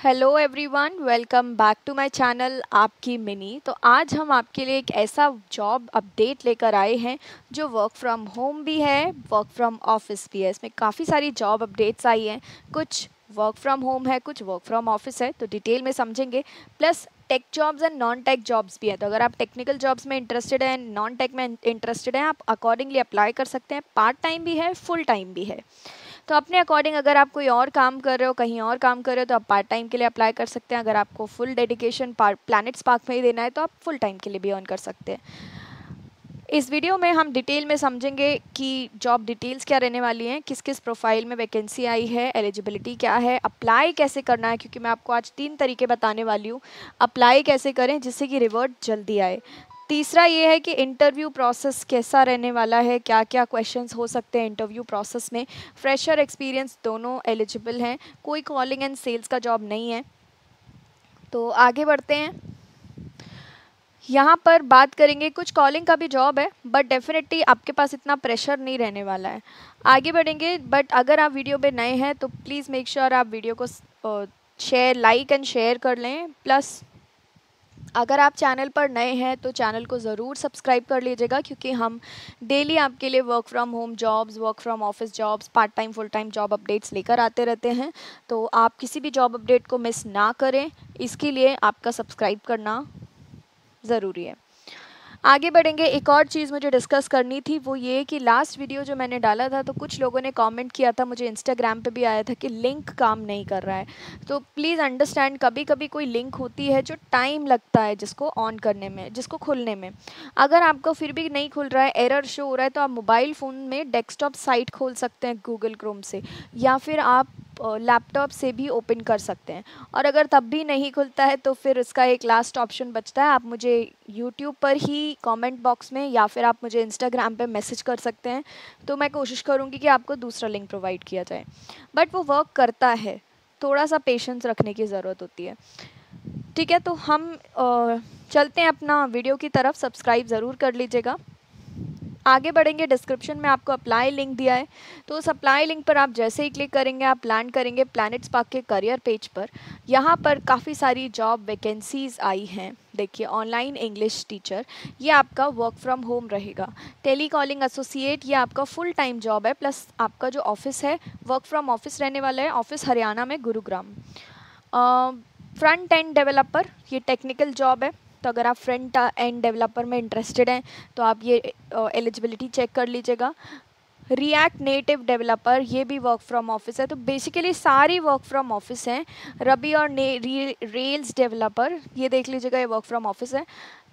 Hello everyone, welcome back to my channel आपकी मिनी। तो आज हम आपके लिए एक ऐसा जॉब अपडेट लेकर आए हैं जो वर्क फ्रॉम होम भी है, वर्क फ्रॉम ऑफिस भी है। इसमें काफ़ी सारी जॉब अपडेट्स आई हैं, कुछ वर्क फ्रॉम होम है, कुछ वर्क फ्रॉम ऑफिस है, तो डिटेल में समझेंगे। Plus tech jobs and non tech jobs भी है, तो अगर आप टेक्निकल जॉब्स में इंटरेस्टेड हैं, नॉन टेक में इंटरेस्टेड हैं, आप अकॉर्डिंगली अप्लाई कर सकते हैं। पार्ट टाइम भी है, फुल टाइम भी है। तो अपने अकॉर्डिंग अगर आप कोई और काम कर रहे हो, कहीं और काम कर रहे हो, तो आप पार्ट टाइम के लिए अप्लाई कर सकते हैं। अगर आपको फुल डेडिकेशन प्लैनेट स्पार्क में ही देना है तो आप फुल टाइम के लिए भी अर्न कर सकते हैं। इस वीडियो में हम डिटेल में समझेंगे कि जॉब डिटेल्स क्या रहने वाली हैं, किस किस प्रोफाइल में वैकेंसी आई है, एलिजिबिलिटी क्या है, अप्लाई कैसे करना है, क्योंकि मैं आपको आज 3 तरीके बताने वाली हूँ अप्लाई कैसे करें जिससे कि रिवर्ट जल्दी आए। तीसरा ये है कि इंटरव्यू प्रोसेस कैसा रहने वाला है, क्या क्या क्वेश्चंस हो सकते हैं इंटरव्यू प्रोसेस में। फ्रेशर एक्सपीरियंस दोनों एलिजिबल हैं, कोई कॉलिंग एंड सेल्स का जॉब नहीं है। तो आगे बढ़ते हैं। यहाँ पर बात करेंगे, कुछ कॉलिंग का भी जॉब है बट डेफिनेटली आपके पास इतना प्रेशर नहीं रहने वाला है। आगे बढ़ेंगे, बट अगर आप वीडियो पे नए हैं तो प्लीज़ मेक श्योर आप वीडियो को शेयर, लाइक एंड शेयर कर लें। प्लस अगर आप चैनल पर नए हैं तो चैनल को ज़रूर सब्सक्राइब कर लीजिएगा, क्योंकि हम डेली आपके लिए work from home jobs, work from office jobs, part time full time job updates लेकर आते रहते हैं। तो आप किसी भी जॉब अपडेट को मिस ना करें, इसके लिए आपका सब्सक्राइब करना ज़रूरी है। आगे बढ़ेंगे, एक और चीज़ मुझे डिस्कस करनी थी, वो ये कि लास्ट वीडियो जो मैंने डाला था तो कुछ लोगों ने कमेंट किया था, मुझे इंस्टाग्राम पे भी आया था कि लिंक काम नहीं कर रहा है। तो प्लीज़ अंडरस्टैंड, कभी कभी कोई लिंक होती है जो टाइम लगता है जिसको ऑन करने में, जिसको खुलने में। अगर आपको फिर भी नहीं खुल रहा है, एरर शो हो रहा है, तो आप मोबाइल फ़ोन में डेस्कटॉप साइट खोल सकते हैं गूगल क्रोम से, या फिर आप लैपटॉप से भी ओपन कर सकते हैं। और अगर तब भी नहीं खुलता है तो फिर इसका एक लास्ट ऑप्शन बचता है, आप मुझे यूट्यूब पर ही कमेंट बॉक्स में या फिर आप मुझे इंस्टाग्राम पे मैसेज कर सकते हैं। तो मैं कोशिश करूँगी कि आपको दूसरा लिंक प्रोवाइड किया जाए, बट वो वर्क करता है, थोड़ा सा पेशेंस रखने की ज़रूरत होती है। ठीक है, तो हम चलते हैं अपना वीडियो की तरफ। सब्सक्राइब ज़रूर कर लीजिएगा। आगे बढ़ेंगे, डिस्क्रिप्शन में आपको अप्लाई लिंक दिया है, तो उस अप्लाई लिंक पर आप जैसे ही क्लिक करेंगे आप लैंड करेंगे प्लैनेट स्पार्क के करियर पेज पर। यहाँ पर काफ़ी सारी जॉब वैकेंसीज़ आई हैं। देखिए, ऑनलाइन इंग्लिश टीचर, ये आपका वर्क फ्रॉम होम रहेगा। टेली कॉलिंग एसोसिएट, ये आपका फुल टाइम जॉब है, प्लस आपका जो ऑफिस है वर्क फ्रॉम ऑफिस रहने वाला है, ऑफिस हरियाणा में गुरुग्राम। फ्रंट एंड डेवलपर, ये टेक्निकल जॉब है, तो अगर आप फ्रंट एंड डेवलपर में इंटरेस्टेड हैं तो आप ये एलिजिबिलिटी चेक कर लीजिएगा। रिएक्ट नेटिव डेवलपर, ये भी वर्क फ्रॉम ऑफिस है, तो बेसिकली सारी वर्क फ्रॉम ऑफिस हैं। रबी और रेल्स डेवलपर, ये देख लीजिएगा, ये वर्क फ्रॉम ऑफिस है।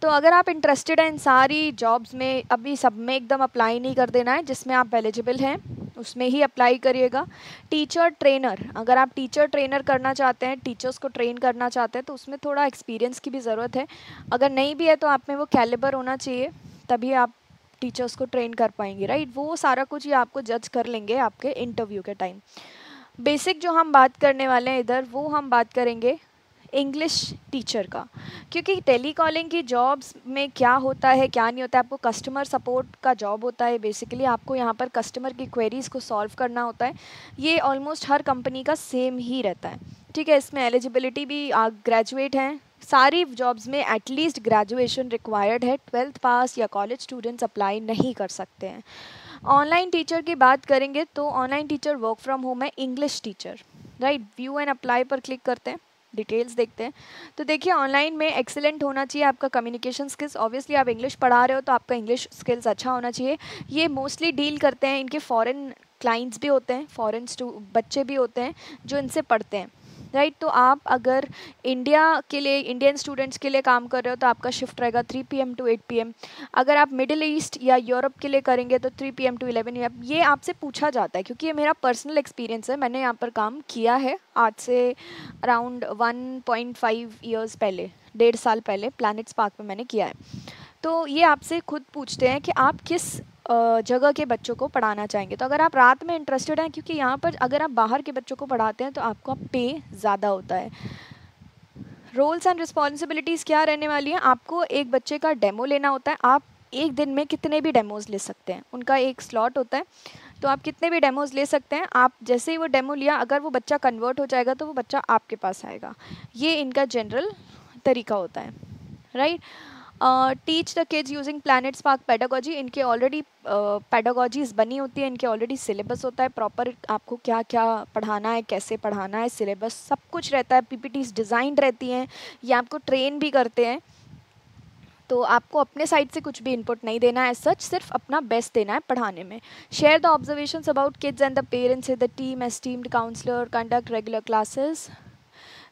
तो अगर आप इंटरेस्टेड हैं इन सारी जॉब्स में, अभी सब में एकदम अप्लाई नहीं कर देना है, जिसमें आप एलिजिबल हैं उसमें ही अप्लाई करिएगा। टीचर ट्रेनर, अगर आप टीचर ट्रेनर करना चाहते हैं, टीचर्स को ट्रेन करना चाहते हैं, तो उसमें थोड़ा एक्सपीरियंस की भी ज़रूरत है। अगर नहीं भी है तो आप में वो कैलिबर होना चाहिए, तभी आप टीचर्स को ट्रेन कर पाएंगे, राइट। वो सारा कुछ ये आपको जज कर लेंगे आपके इंटरव्यू के टाइम। बेसिक जो हम बात करने वाले हैं इधर, वो हम बात करेंगे इंग्लिश टीचर का, क्योंकि टेली कॉलिंग की जॉब्स में क्या होता है क्या नहीं होता है, आपको कस्टमर सपोर्ट का जॉब होता है। बेसिकली आपको यहाँ पर कस्टमर की क्वेरीज़ को सॉल्व करना होता है। ये ऑलमोस्ट हर कंपनी का सेम ही रहता है, ठीक है। इसमें एलिजिबिलिटी भी ग्रेजुएट हैं, सारी जॉब्स में एटलीस्ट ग्रेजुएशन रिक्वायर्ड है, 12th पास या कॉलेज स्टूडेंट्स अप्लाई नहीं कर सकते हैं। ऑनलाइन टीचर की बात करेंगे तो online teacher work from home है, English teacher, right. View and apply पर क्लिक करते हैं, डिटेल्स देखते हैं। तो देखिए, ऑनलाइन में एक्सीलेंट होना चाहिए आपका कम्युनिकेशन स्किल्स। ऑब्वियसली आप इंग्लिश पढ़ा रहे हो तो आपका इंग्लिश स्किल्स अच्छा होना चाहिए। ये मोस्टली डील करते हैं, इनके फॉरेन क्लाइंट्स भी होते हैं, फॉरेन बच्चे भी होते हैं जो इनसे पढ़ते हैं, राइट। तो आप अगर इंडिया के लिए, इंडियन स्टूडेंट्स के लिए काम कर रहे हो तो आपका शिफ्ट रहेगा 3 PM to 8 PM। अगर आप मिडिल ईस्ट या यूरोप के लिए करेंगे तो 3 PM to 11 AM। ये आपसे पूछा जाता है क्योंकि ये मेरा पर्सनल एक्सपीरियंस है, मैंने यहाँ पर काम किया है आज से अराउंड 1.5 ईयर्स पहले, 1.5 साल पहले प्लैनेट स्पार्क में मैंने किया है। तो ये आपसे खुद पूछते हैं कि आप किस जगह के बच्चों को पढ़ाना चाहेंगे। तो अगर आप रात में इंटरेस्टेड हैं, क्योंकि यहाँ पर अगर आप बाहर के बच्चों को पढ़ाते हैं तो आपका पे ज़्यादा होता है। रोल्स एंड रिस्पॉन्सिबिलिटीज़ क्या रहने वाली हैं, आपको एक बच्चे का डेमो लेना होता है। आप एक दिन में कितने भी डेमोज ले सकते हैं, उनका एक स्लॉट होता है। तो आप कितने भी डेमोज ले सकते हैं। आप जैसे ही वो डेमो लिया, अगर वो बच्चा कन्वर्ट हो जाएगा तो वो बच्चा आपके पास आएगा। ये इनका जनरल तरीका होता है, right. Teach the kids using planet spark pedagogy. इनके ऑलरेडी पेडागोजीज बनी होती है, इनके ऑलरेडी सिलेबस होता है प्रॉपर, आपको क्या क्या पढ़ाना है, कैसे पढ़ाना है, सिलेबस सब कुछ रहता है, पीपीटीज डिज़ाइंड रहती हैं, ये आपको ट्रेन भी करते हैं। तो आपको अपने साइड से कुछ भी इनपुट नहीं देना है सच, सिर्फ अपना बेस्ट देना है पढ़ाने में। Share the observations about kids and the parents with the team esteemed counsellor, conduct regular classes.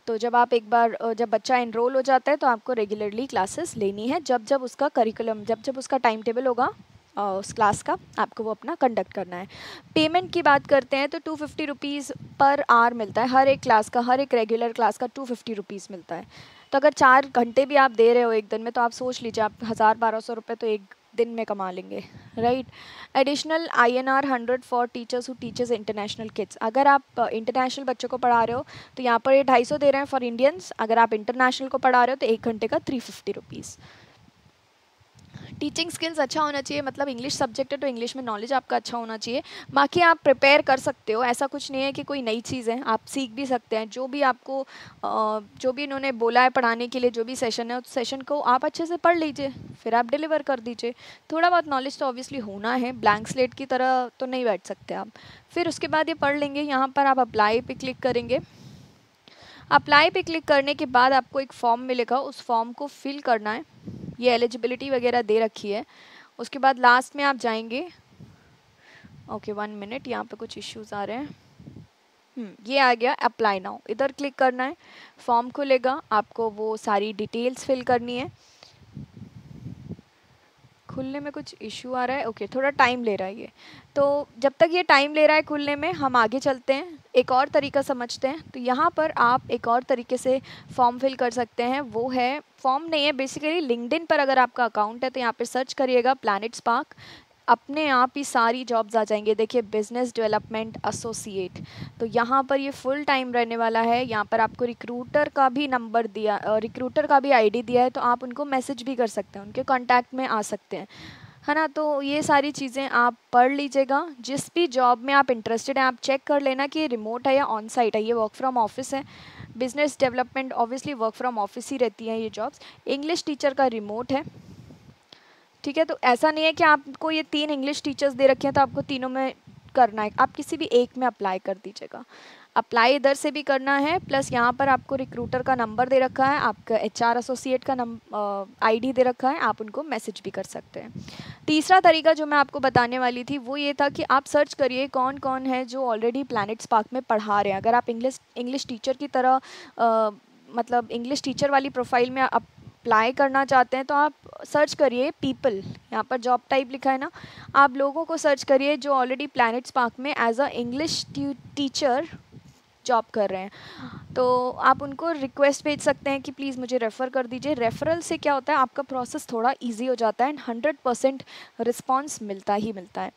तो जब आप एक बार जब बच्चा इनरोल हो जाता है तो आपको रेगुलरली क्लासेस लेनी है, जब जब उसका करिकुलम, जब जब उसका टाइम टेबल होगा उस क्लास का, आपको वो अपना कंडक्ट करना है। पेमेंट की बात करते हैं तो 250 रुपीज़ पर आवर मिलता है, हर एक क्लास का, हर एक रेगुलर क्लास का 250 रुपीज़ मिलता है। तो अगर 4 घंटे भी आप दे रहे हो एक दिन में, तो आप सोच लीजिए आप 1000-1200 रुपये तो एक दिन में कमा लेंगे, right. Additional INR 100 for teachers who teachers international kids. अगर आप इंटरनेशनल बच्चों को पढ़ा रहे हो तो यहाँ पर ये 250 दे रहे हैं फॉर इंडियंस। अगर आप इंटरनेशनल को पढ़ा रहे हो तो 1 घंटे का 350 रुपीज़। टीचिंग स्किल्स अच्छा होना चाहिए, मतलब इंग्लिश सब्जेक्ट है तो इंग्लिश में नॉलेज आपका अच्छा होना चाहिए। बाकी आप प्रिपेयर कर सकते हो, ऐसा कुछ नहीं है कि कोई नई चीज़ है, आप सीख भी सकते हैं। जो भी आपको जो भी इन्होंने बोला है पढ़ाने के लिए, जो भी सेशन है उस सेशन को आप अच्छे से पढ़ लीजिए, फिर आप डिलीवर कर दीजिए। थोड़ा बहुत नॉलेज तो ऑब्वियसली होना है, ब्लैंक स्लेट की तरह तो नहीं बैठ सकते आप। फिर उसके बाद ये पढ़ लेंगे। यहाँ पर आप अप्लाई पे क्लिक करेंगे। अप्लाई पे क्लिक करने के बाद आपको एक फॉर्म मिलेगा, उस फॉर्म को फिल करना है। ये एलिजिबिलिटी वगैरह दे रखी है। उसके बाद लास्ट में आप जाएंगे। ओके 1 मिनट, यहाँ पे कुछ इश्यूज आ रहे हैं। ये आ गया अप्लाई नाउ, इधर क्लिक करना है, फॉर्म खुलेगा, आपको वो सारी डिटेल्स फिल करनी है। खुलने में कुछ इशू आ रहा है, ओके थोड़ा टाइम ले रहा है ये। तो जब तक ये टाइम ले रहा है खुलने में, हम आगे चलते हैं, एक और तरीका समझते हैं। तो यहाँ पर आप एक और तरीके से फॉर्म फिल कर सकते हैं, वो है, फॉर्म नहीं है बेसिकली, लिंक्डइन पर अगर आपका अकाउंट है तो यहाँ पे सर्च करिएगा प्लैनेट स्पार्क, अपने आप ही सारी जॉब्स आ जाएंगे। देखिए बिजनेस डेवलपमेंट एसोसिएट, तो यहाँ पर ये फुल टाइम रहने वाला है। यहाँ पर आपको रिक्रूटर का भी नंबर दिया, रिक्रूटर का भी आईडी दिया है, तो आप उनको मैसेज भी कर सकते हैं, उनके कांटेक्ट में आ सकते हैं, है ना। तो ये सारी चीज़ें आप पढ़ लीजिएगा। जिस भी जॉब में आप इंटरेस्टेड हैं, आप चेक कर लेना कि ये रिमोट है या ऑन साइट है। ये वर्क फ्रॉम ऑफिस है। Business development obviously work from office ही रहती हैं ये जॉब्स। इंग्लिश टीचर का रिमोट है, ठीक है। तो ऐसा नहीं है कि आपको ये 3 इंग्लिश टीचर्स दे रखे हैं तो आपको तीनों में करना है, आप किसी भी एक में अप्लाई कर दीजिएगा। अप्लाई इधर से भी करना है, प्लस यहाँ पर आपको रिक्रूटर का नंबर दे रखा है, आपका HR एसोसिएट का ID दे रखा है, आप उनको मैसेज भी कर सकते हैं। तीसरा तरीका जो मैं आपको बताने वाली थी वो ये था कि आप सर्च करिए कौन कौन है जो ऑलरेडी प्लैनेट स्पार्क में पढ़ा रहे हैं। अगर आप इंग्लिश टीचर की तरह मतलब इंग्लिश टीचर वाली प्रोफाइल में अप्लाई करना चाहते हैं तो आप सर्च करिए पीपल, यहाँ पर जॉब टाइप लिखा है ना, आप लोगों को सर्च करिए जो ऑलरेडी प्लैनेट स्पार्क में as a English teacher job कर रहे हैं। तो आप उनको रिक्वेस्ट भेज सकते हैं कि प्लीज़ मुझे रेफ़र कर दीजिए। रेफरल से क्या होता है, आपका प्रोसेस थोड़ा इजी हो जाता है एंड 100% रिस्पांस मिलता ही मिलता है।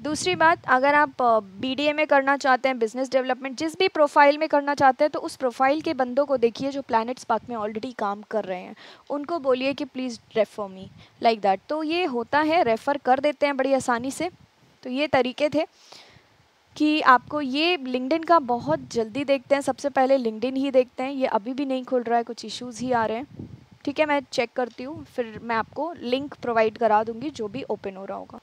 दूसरी बात, अगर आप BDA में करना चाहते हैं, बिजनेस डेवलपमेंट, जिस भी प्रोफाइल में करना चाहते हैं, तो उस प्रोफाइल के बंदों को देखिए जो प्लैनेट स्पार्क में ऑलरेडी काम कर रहे हैं, उनको बोलिए कि please refer me, like that. तो ये होता है, रेफ़र कर देते हैं बड़ी आसानी से। तो ये तरीके थे कि आपको ये लिंक्डइन का बहुत जल्दी देखते हैं, सबसे पहले लिंक्डइन ही देखते हैं। ये अभी भी नहीं खुल रहा है, कुछ इश्यूज़ ही आ रहे हैं, ठीक है। मैं चेक करती हूँ, फिर मैं आपको लिंक प्रोवाइड करा दूँगी जो भी ओपन हो रहा होगा।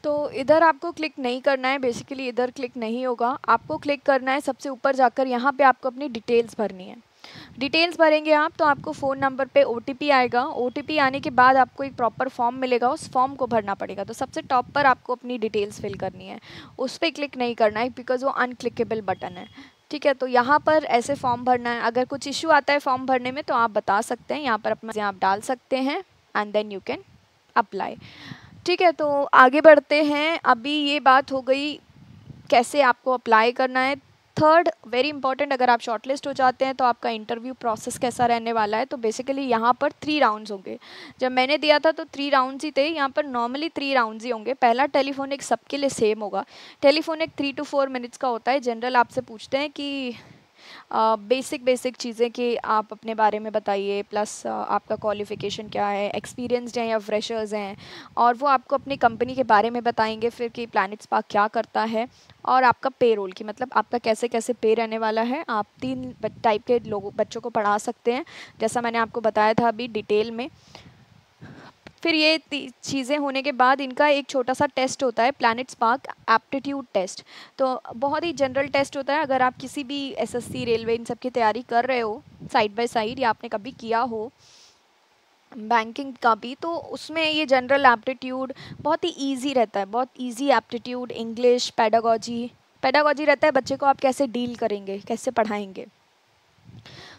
तो इधर आपको क्लिक नहीं करना है, बेसिकली इधर क्लिक नहीं होगा, आपको क्लिक करना है सबसे ऊपर जाकर, यहाँ पे आपको अपनी डिटेल्स भरनी है। डिटेल्स भरेंगे आप तो आपको फ़ोन नंबर पे OTP आएगा। OTP आने के बाद आपको एक प्रॉपर फॉर्म मिलेगा, उस फॉर्म को भरना पड़ेगा। तो सबसे टॉप पर आपको अपनी डिटेल्स फिल करनी है, उस पर क्लिक नहीं करना है बिकॉज़ वो अनक्लिकेबल बटन है, ठीक है। तो यहाँ पर ऐसे फॉर्म भरना है। अगर कुछ इशू आता है फॉर्म भरने में तो आप बता सकते हैं, यहाँ पर अपना आप डाल सकते हैं and then you can apply, ठीक है। तो आगे बढ़ते हैं। अभी ये बात हो गई कैसे आपको अप्लाई करना है। थर्ड वेरी इंपॉर्टेंट, अगर आप शॉर्टलिस्ट हो जाते हैं तो आपका इंटरव्यू प्रोसेस कैसा रहने वाला है। तो बेसिकली यहाँ पर 3 राउंड्स होंगे। जब मैंने दिया था तो 3 राउंड्स ही थे, यहाँ पर नॉर्मली 3 राउंड्स ही होंगे। पहला टेलीफोनिक सबके लिए सेम होगा, टेलीफोनिक 3 to 4 मिनट्स का होता है। जनरल आपसे पूछते हैं कि बेसिक बेसिक चीज़ें कि आप अपने बारे में बताइए, प्लस आपका क्वालिफ़िकेशन क्या है, एक्सपीरियंस्ड हैं या फ्रेशर्स हैं, और वो आपको अपनी कंपनी के बारे में बताएंगे फिर कि प्लैनेट स्पार्क क्या करता है, और आपका पे रोल की मतलब आपका कैसे कैसे पे रहने वाला है। आप 3 टाइप के लोगों बच्चों को पढ़ा सकते हैं, जैसा मैंने आपको बताया था अभी डिटेल में। फिर ये चीज़ें होने के बाद इनका एक छोटा सा टेस्ट होता है, प्लैनेट स्पार्क एप्टीट्यूड टेस्ट। तो बहुत ही जनरल टेस्ट होता है। अगर आप किसी भी एसएससी, रेलवे, इन सब की तैयारी कर रहे हो साइड बाय साइड, या आपने कभी किया हो बैंकिंग का भी, तो उसमें ये जनरल एप्टीट्यूड बहुत ही इजी रहता है, बहुत easy aptitude. English, pedagogy, pedagogy रहता है बच्चे को आप कैसे डील करेंगे, कैसे पढ़ाएंगे।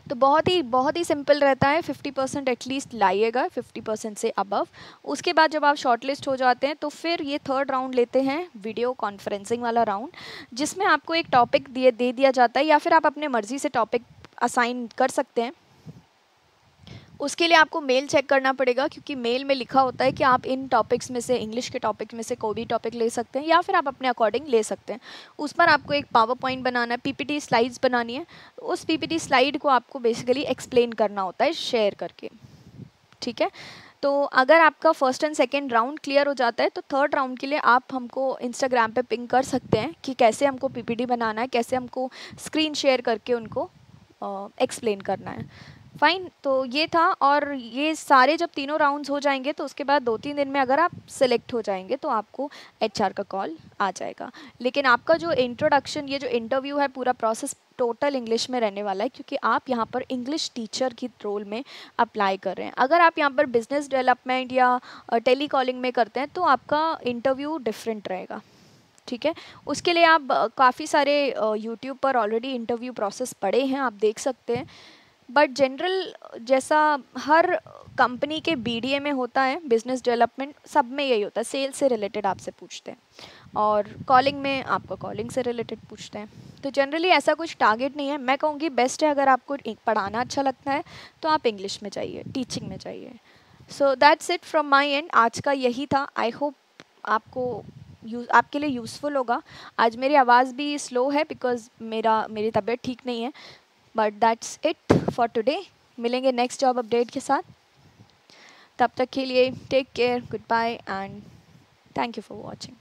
तो बहुत ही सिंपल रहता है। 50% एटलीस्ट लाइएगा, 50% से अबव। उसके बाद जब आप शॉर्टलिस्ट हो जाते हैं तो फिर ये थर्ड राउंड लेते हैं, वीडियो कॉन्फ्रेंसिंग वाला राउंड, जिसमें आपको एक टॉपिक दे दिया जाता है, या फिर आप अपने मर्जी से टॉपिक असाइन कर सकते हैं। उसके लिए आपको मेल चेक करना पड़ेगा, क्योंकि मेल में लिखा होता है कि आप इन टॉपिक्स में से, इंग्लिश के टॉपिक में से कोई भी टॉपिक ले सकते हैं, या फिर आप अपने अकॉर्डिंग ले सकते हैं। उस पर आपको एक पावर पॉइंट बनाना है, पीपीटी स्लाइड्स बनानी है। उस पीपीटी स्लाइड को आपको बेसिकली एक्सप्लेन करना होता है शेयर करके, ठीक है। तो अगर आपका first and second round clear हो जाता है तो थर्ड राउंड के लिए आप हमको इंस्टाग्राम पे पिंग कर सकते हैं कि कैसे हमको पीपीटी बनाना है, कैसे हमको स्क्रीन शेयर करके उनको एक्सप्लेन करना है। फाइन, तो ये था। और ये सारे जब तीनों राउंड्स हो जाएंगे तो उसके बाद 2-3 दिन में अगर आप सिलेक्ट हो जाएंगे तो आपको एचआर का कॉल आ जाएगा। लेकिन आपका जो इंट्रोडक्शन, ये जो इंटरव्यू है, पूरा प्रोसेस टोटल इंग्लिश में रहने वाला है, क्योंकि आप यहाँ पर इंग्लिश टीचर की रोल में अप्लाई कर रहे हैं। अगर आप यहाँ पर बिजनेस डेवलपमेंट या टेली कॉलिंग में करते हैं तो आपका इंटरव्यू डिफरेंट रहेगा, ठीक है। उसके लिए आप काफ़ी सारे यूट्यूब पर ऑलरेडी इंटरव्यू प्रोसेस पड़े हैं, आप देख सकते हैं। बट जनरल जैसा हर कंपनी के बीडीए में होता है, बिजनेस डेवलपमेंट, सब में यही होता है, सेल्स से रिलेटेड आपसे पूछते हैं, और कॉलिंग में आपको कॉलिंग से रिलेटेड पूछते हैं। तो जनरली ऐसा कुछ टारगेट नहीं है। मैं कहूँगी बेस्ट है, अगर आपको पढ़ाना अच्छा लगता है तो आप इंग्लिश में जाइए, टीचिंग में जाइए। So that's it from my and. आज का यही था। आई होप आपको आपके लिए यूज़फुल होगा। आज मेरी आवाज़ भी स्लो है बिकॉज मेरी तबीयत ठीक नहीं है। But that's it for today. मिलेंगे नेक्स्ट जॉब अपडेट के साथ। तब तक के लिए take care, good bye and thank you for watching.